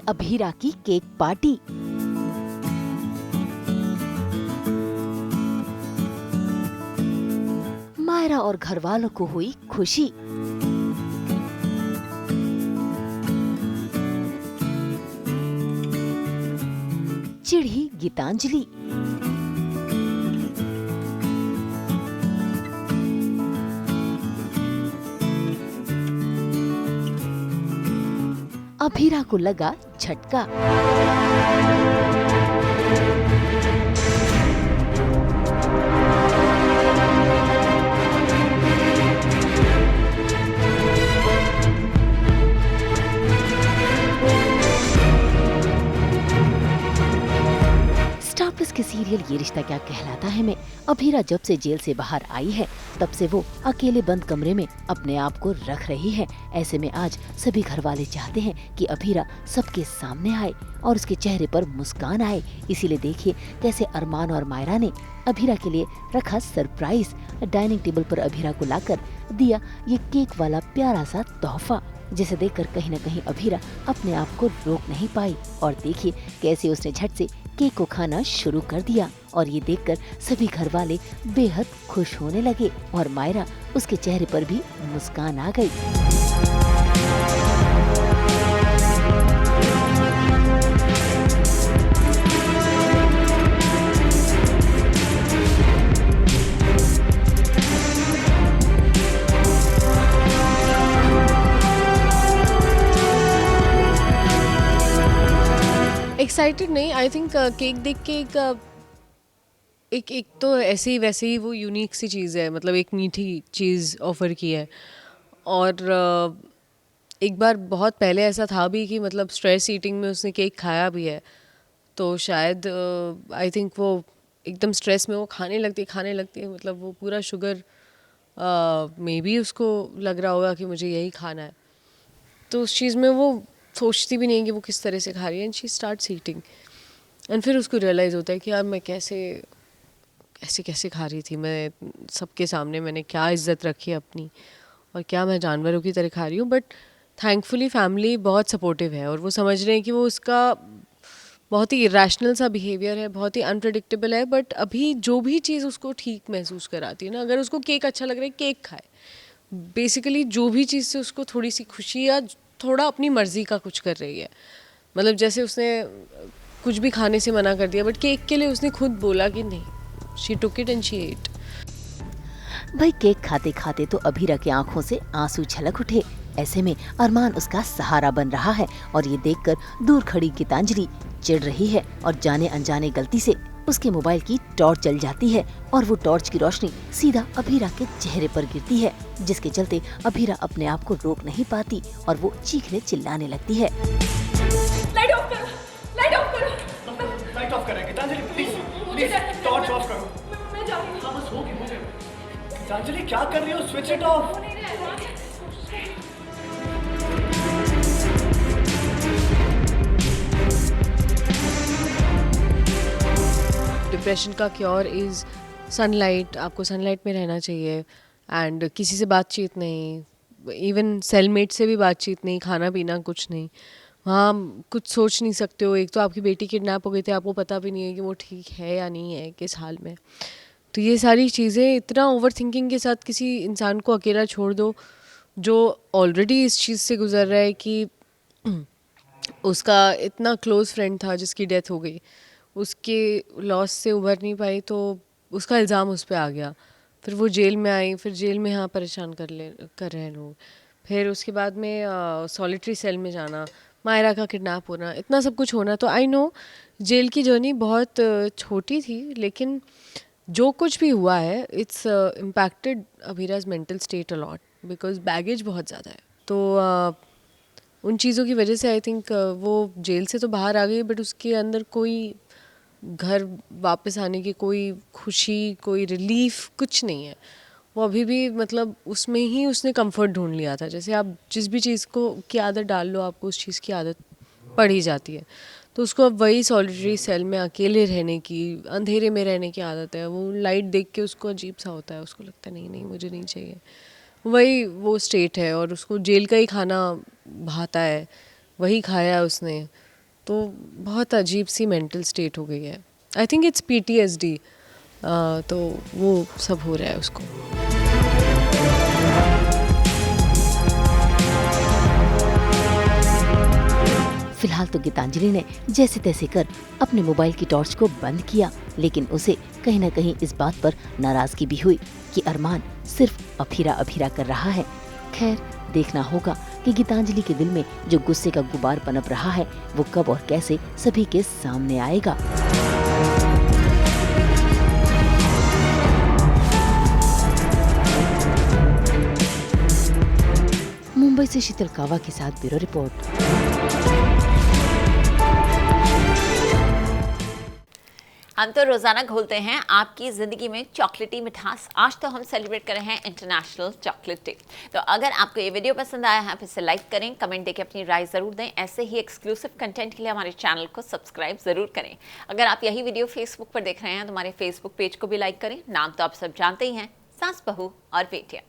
अभीरा की cake party. Myra और घर वालों को हुई खुशी। चिढ़ी गीतांजलि। अभीरा को लगा झटका। स्टार प्लस के सीरियल ये रिश्ता क्या कहलाता है में अभीरा जब से जेल से बाहर आई है तब से वो अकेले बंद कमरे में अपने आप को रख रही है। ऐसे में आज सभी घर वाले चाहते हैं कि अभीरा सबके सामने आए और उसके चेहरे पर मुस्कान आए। इसीलिए देखिए कैसे अरमान और मायरा ने अभीरा के लिए रखा सरप्राइज। डाइनिंग टेबल पर अभीरा को लाकर दिया ये केक वाला प्यारा सा तोहफा, जिसे देखकर कहीं न कहीं अभीरा अपने आप को रोक नहीं पाई। और देखिए कैसे उसने झट से केक को खाना शुरू कर दिया और ये देखकर सभी घर वाले बेहद खुश होने लगे और मायरा उसके चेहरे पर भी मुस्कान आ गई। एक्साइटेड नहीं, आई थिंक केक देख के एक तो ऐसे ही वैसे ही वो यूनिक सी चीज़ है, मतलब एक मीठी चीज़ ऑफ़र की है। और एक बार बहुत पहले ऐसा था भी कि मतलब स्ट्रेस ईटिंग में उसने केक खाया भी है, तो शायद आई थिंक वो एकदम स्ट्रेस में वो खाने लगती है, मतलब वो पूरा शुगर मे बी उसको लग रहा होगा कि मुझे यही खाना है, तो उस चीज़ में वो सोचती भी नहीं कि वो किस तरह से खा रही है। And she starts eating and फिर उसको रियलाइज़ होता है कि यार मैं कैसे खा रही थी, मैं सबके सामने मैंने क्या इज्जत रखी है अपनी और क्या मैं जानवरों की तरह खा रही हूँ। बट थैंकफुली फैमिली बहुत सपोर्टिव है और वो समझ रहे हैं कि वो उसका बहुत ही इरेशनल सा बिहेवियर है, बहुत ही अनप्रडिक्टेबल है, बट अभी जो भी चीज़ उसको ठीक महसूस कराती है ना, अगर उसको केक अच्छा लग रहा है केक खाए, बेसिकली जो भी चीज़ से उसको थोड़ी सी खुशी या थोड़ा अपनी मर्जी का कुछ कर रही है, मतलब जैसे उसने कुछ भी खाने से मना कर दिया बट केक के लिए उसने खुद बोला कि नहीं, she took it and she ate. भाई केक खाते खाते तो अभीरा की आंखों से आंसू छलक उठे। ऐसे में अरमान उसका सहारा बन रहा है और ये देखकर दूर खड़ी गीतांजलि चिढ़ रही है और जाने अनजाने गलती से उसके मोबाइल की टॉर्च जल जाती है और वो टॉर्च की रोशनी सीधा अभीरा के चेहरे पर गिरती है, जिसके चलते अभीरा अपने आप को रोक नहीं पाती और वो चीखने चिल्लाने लगती है। लाइट ऑफ करो, लाइट ऑफ करो। लाइट ऑफ करें गीतांजलि, प्लीज टॉर्च ऑफ करो। मैं जा रही हूँ। हाँ बस हो गया। गीतांजलि क्या कर रही हो, स्विच इट ऑफ। डिप्रेशन का क्योर इज़ सनलाइट, आपको सनलाइट में रहना चाहिए एंड किसी से बातचीत नहीं, इवन सेलमेट से भी बातचीत नहीं, खाना पीना कुछ नहीं, वहाँ कुछ सोच नहीं सकते हो। एक तो आपकी बेटी किडनैप हो गई थी, आपको पता भी नहीं है कि वो ठीक है या नहीं है, किस हाल में। तो ये सारी चीज़ें, इतना ओवर थिंकिंग के साथ किसी इंसान को अकेला छोड़ दो जो ऑलरेडी इस चीज़ से गुजर रहा है कि उसका इतना क्लोज़ फ्रेंड था जिसकी डेथ हो गई, उसके लॉस से उभर नहीं पाई, तो उसका इल्ज़ाम उस पर आ गया। फिर वो जेल में आई, फिर जेल में यहाँ परेशान कर रहे हैं लोग, फिर उसके बाद में सॉलिटरी सेल में जाना, मायरा का किडनैप होना, इतना सब कुछ होना। तो आई नो जेल की जर्नी बहुत छोटी थी, लेकिन जो कुछ भी हुआ है इट्स इम्पैक्टेड अभीराज mental state a lot, because baggage बहुत ज़्यादा है। तो उन चीज़ों की वजह से आई थिंक वो जेल से तो बाहर आ गई, बट उसके अंदर कोई घर वापस आने की कोई खुशी, कोई रिलीफ कुछ नहीं है। वो अभी भी मतलब उसमें ही उसने कंफर्ट ढूंढ लिया था। जैसे आप जिस भी चीज़ को की आदत डाल लो, आपको उस चीज़ की आदत पड़ ही जाती है। तो उसको अब वही सॉलिटरी सेल में अकेले रहने की, अंधेरे में रहने की आदत है। वो लाइट देख के उसको अजीब सा होता है, उसको लगता है नहीं नहीं मुझे नहीं चाहिए। वही वो स्टेट है और उसको जेल का ही खाना भाता है, वही खाया उसने। तो बहुत अजीब सी मेंटल स्टेट हो गई है। आई थिंक इट्स PTSD, तो वो सब हो रहा है उसको। फिलहाल तो गीतांजलि ने जैसे तैसे कर अपने मोबाइल की टॉर्च को बंद किया, लेकिन उसे कहीं न कहीं इस बात पर नाराजगी भी हुई कि अरमान सिर्फ अभीरा अभीरा कर रहा है। खैर, देखना होगा कि गीतांजलि के दिल में जो गुस्से का गुबार पनप रहा है वो कब और कैसे सभी के सामने आएगा। मुंबई से शीतल कावा के साथ ब्यूरो रिपोर्ट। हम तो रोजाना घोलते हैं आपकी जिंदगी में चॉकलेटी मिठास। आज तो हम सेलिब्रेट कर रहे हैं इंटरनेशनल चॉकलेट डे। तो अगर आपको ये वीडियो पसंद आया है फिर से लाइक करें, कमेंट देके अपनी राय जरूर दें। ऐसे ही एक्सक्लूसिव कंटेंट के लिए हमारे चैनल को सब्सक्राइब जरूर करें। अगर आप यही वीडियो फेसबुक पर देख रहे हैं तो हमारे फेसबुक पेज को भी लाइक करें। नाम तो आप सब जानते ही हैं, सास बहू और बेटियां।